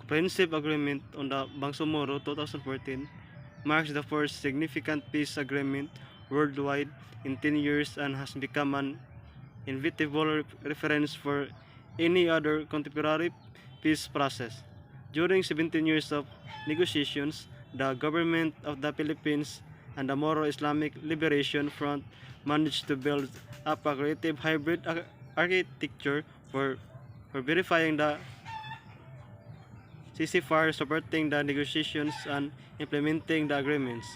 Comprehensive Agreement on the Bangsamoro 2014 marks the first significant peace agreement worldwide in 10 years and has become an inevitable reference for any other contemporary peace process. During 17 years of negotiations, the government of the Philippines and the Moro Islamic Liberation Front managed to build up a creative hybrid architecture for verifying the ceasefire, supporting the negotiations, and implementing the agreements.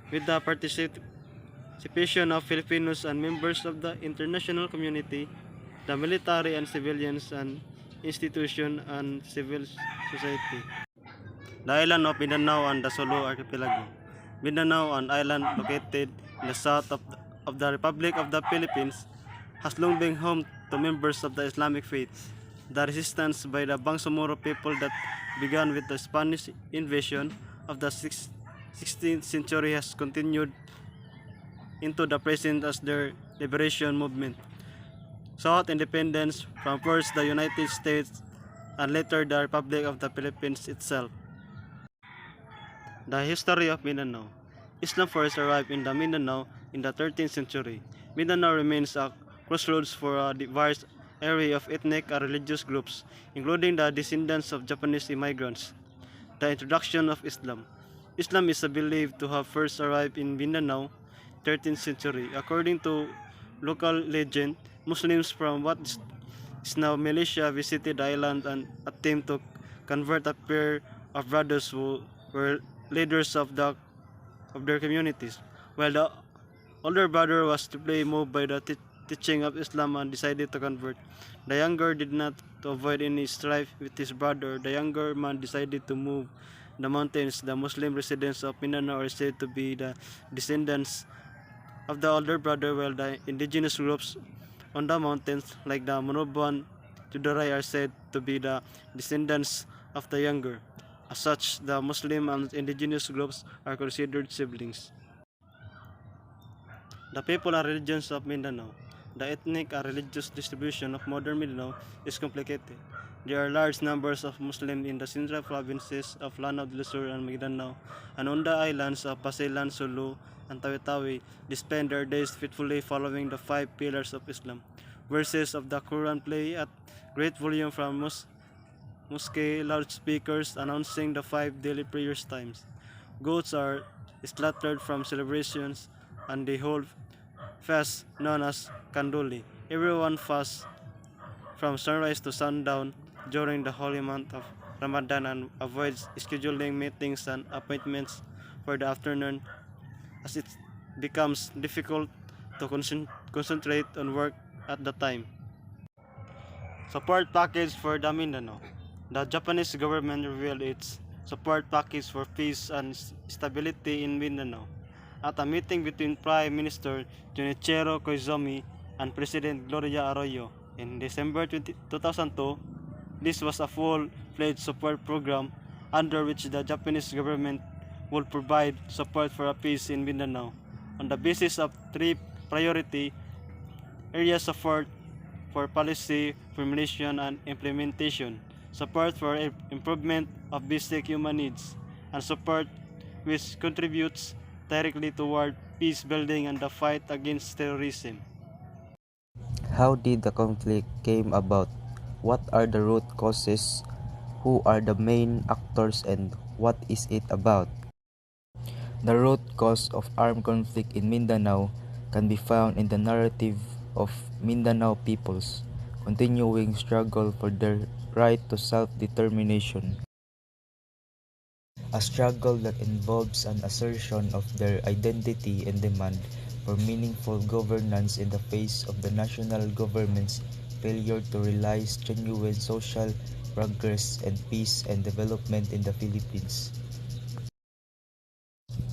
With the participation of Filipinos and members of the international community, the military and civilians and institutions and civil society. The island of Mindanao and the Sulu Archipelago. Mindanao, an island located in the south of the Republic of the Philippines, has long been home to members of the Islamic faith. The resistance by the Bangsamoro people that began with the Spanish invasion of the 16th century has continued into the present as their liberation movement sought independence from first the United States and later the Republic of the Philippines itself. The history of Mindanao. Islam first arrived in the Mindanao in the 13th century. Mindanao remains a crossroads for a diverse array of ethnic and religious groups, including the descendants of Japanese immigrants. The introduction of Islam. Islam is believed to have first arrived in Mindanao 13th century. According to local legend, Muslims from what is now Malaysia visited the island and attempted to convert a pair of brothers who were leaders of their communities. While the older brother was deeply moved by the teaching of Islam and decided to convert. The younger did not. To avoid any strife with his brother, the younger man decided to move the mountains. The Muslim residents of Mindanao are said to be the descendants of the older brother, while the indigenous groups on the mountains, like the Monoban Tudaray, are said to be the descendants of the younger. As such, the Muslim and indigenous groups are considered siblings. The people and religions of Mindanao. The ethnic and religious distribution of modern Mindanao is complicated. There are large numbers of Muslims in the central provinces of Lanao del Sur and Mindanao, and on the islands of Pasilan, Sulu, and Tawi-Tawi. They spend their days faithfully following the 5 pillars of Islam. Verses of the Quran play at great volume from mosque loudspeakers announcing the 5 daily prayers times. Goats are slaughtered from celebrations, and the whole fast known as Kanduli. Everyone fasts from sunrise to sundown during the holy month of Ramadan and avoids scheduling meetings and appointments for the afternoon, as it becomes difficult to concentrate on work at the time. Support package for the Mindanao. The Japanese government revealed its support package for peace and stability in Mindanao at a meeting between Prime Minister Junichiro Koizumi and President Gloria Arroyo in December 2002. This was a full-fledged support program under which the Japanese government would provide support for a peace in Mindanao on the basis of 3 priority areas: support for policy formulation and implementation, support for improvement of basic human needs, and support which contributes directly toward peace building and the fight against terrorism. How did the conflict came about? What are the root causes? Who are the main actors and what is it about? The root cause of armed conflict in Mindanao can be found in the narrative of Mindanao peoples' continuing struggle for their right to self-determination. A struggle that involves an assertion of their identity and demand for meaningful governance in the face of the national government's failure to realize genuine social progress and peace and development in the Philippines.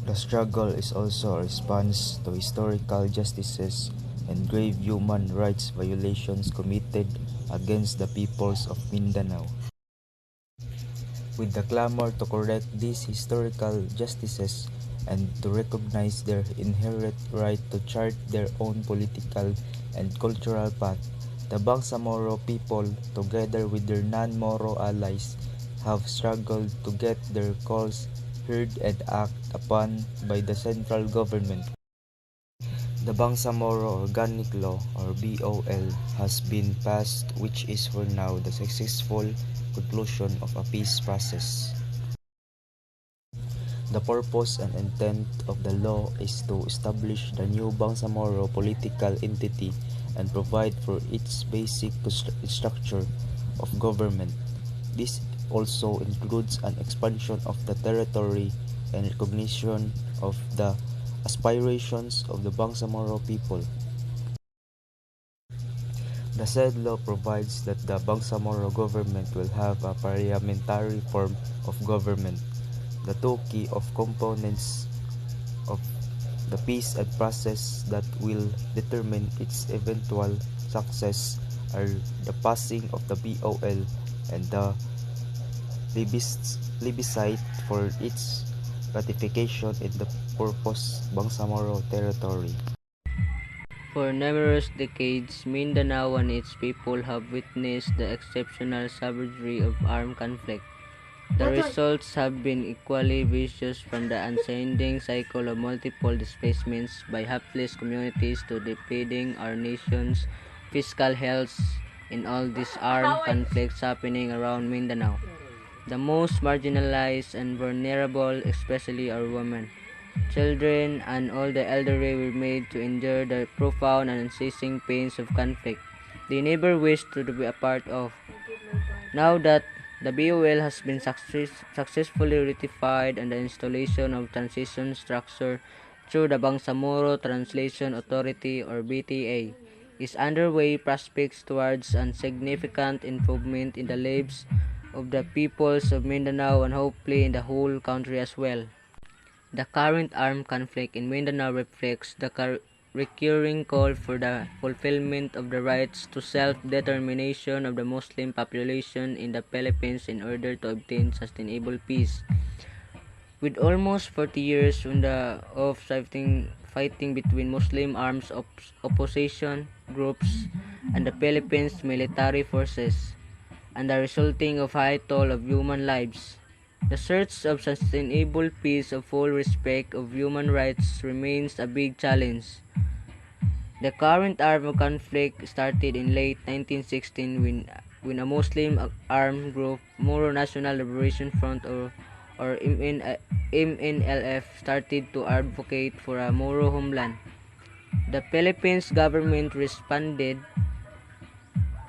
The struggle is also a response to historical injustices and grave human rights violations committed against the peoples of Mindanao. With the clamor to correct these historical injustices and to recognize their inherent right to chart their own political and cultural path, The Bangsamoro people, together with their non-Moro allies, have struggled to get their calls heard and acted upon by the central government. The Bangsamoro Organic Law or BOL has been passed, which is for now the successful conclusion of a peace process. The purpose and intent of the law is to establish the new Bangsamoro political entity and provide for its basic structure of government. This also includes an expansion of the territory and recognition of the aspirations of the Bangsamoro people. The said law provides that the Bangsamoro government will have a parliamentary form of government. The two key of components of the peace and process that will determine its eventual success are the passing of the BOL and the plebiscite for its ratification in the purpose Bangsamoro territory. For numerous decades, Mindanao and its people have witnessed the exceptional savagery of armed conflict. The results have been equally vicious, from the unending cycle of multiple displacements by hapless communities to depleting our nation's fiscal health in all these armed conflicts happening around Mindanao. The most marginalized and vulnerable, especially our women, children, and all the elderly, were made to endure the profound and unceasing pains of conflict they never wished to be a part of. Now that the BOL has been successfully ratified and the installation of transition structure through the Bangsamoro Translation Authority or BTA is underway, prospects towards a significant improvement in the lives of the peoples of Mindanao and hopefully in the whole country as well. The current armed conflict in Mindanao reflects the recurring call for the fulfillment of the rights to self-determination of the Muslim population in the Philippines in order to obtain sustainable peace. With almost 40 years of fighting between Muslim arms opposition groups and the Philippines military forces, and the resulting of high toll of human lives, the search of sustainable peace of full respect of human rights remains a big challenge. The current armed conflict started in late 1916 when a Muslim armed group, Moro National Liberation Front or MNLF, started to advocate for a Moro homeland. The Philippines government responded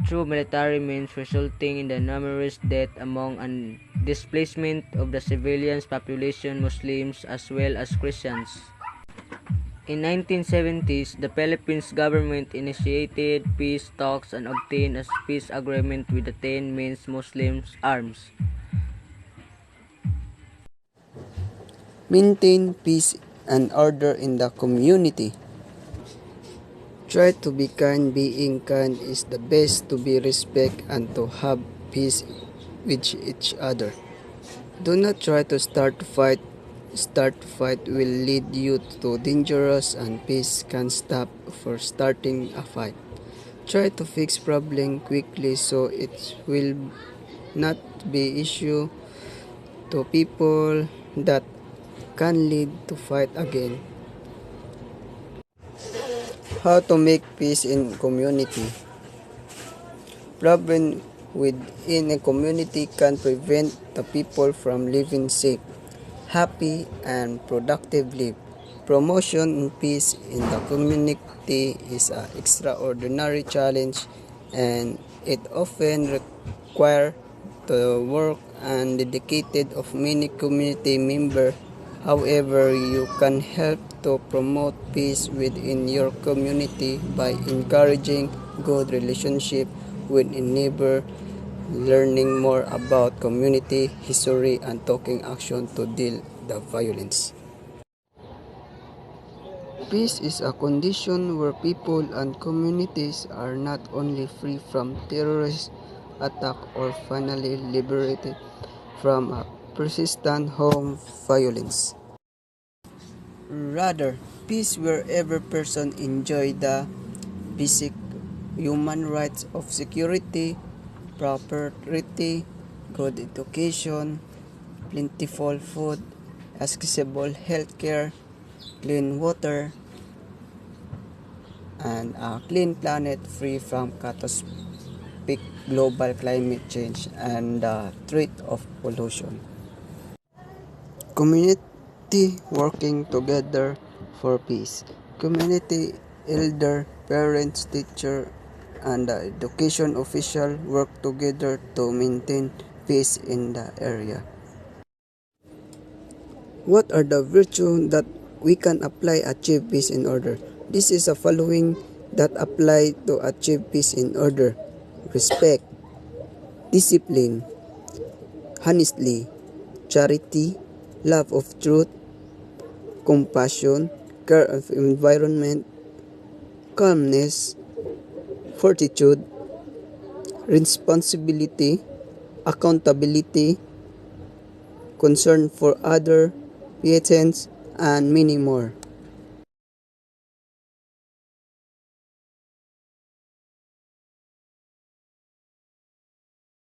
through military means, resulting in the numerous deaths among and displacement of the civilian population, Muslims as well as Christians. In 1970s, the Philippines government initiated peace talks and obtained a peace agreement with the 10 main Muslim arms. Maintain peace and order in the community. Try to be kind. Being kind is the best, to be respect and to have peace with each other. Do not try to start to fight. Start to fight will lead you to dangerous, and peace can stop for starting a fight. Try to fix problem quickly so it will not be issue to people that can lead to fight again. How to make peace in community. Problem within a community can prevent the people from living safe, happy, and productively. Promotion in peace in the community is an extraordinary challenge, and it often requires the work and dedicated of many community members. However, you can help to promote peace within your community by encouraging good relationship with a neighbor, learning more about community history, and taking action to deal the violence. Peace is a condition where people and communities are not only free from terrorist attack or finally liberated from a persistent home violence. Rather, peace where every person enjoy the basic human rights of security, property, good education, plentiful food, accessible healthcare, clean water, and a clean planet free from catastrophic global climate change and the threat of pollution. Community working together for peace. Community elder, parents, teacher, and the education official work together to maintain peace in the area. What are the virtues that we can apply achieve peace in order? This is a following that apply to achieve peace in order: respect, discipline, honestly, charity, love of truth, compassion, care of environment, calmness, fortitude, responsibility, accountability, concern for other, patience, and many more.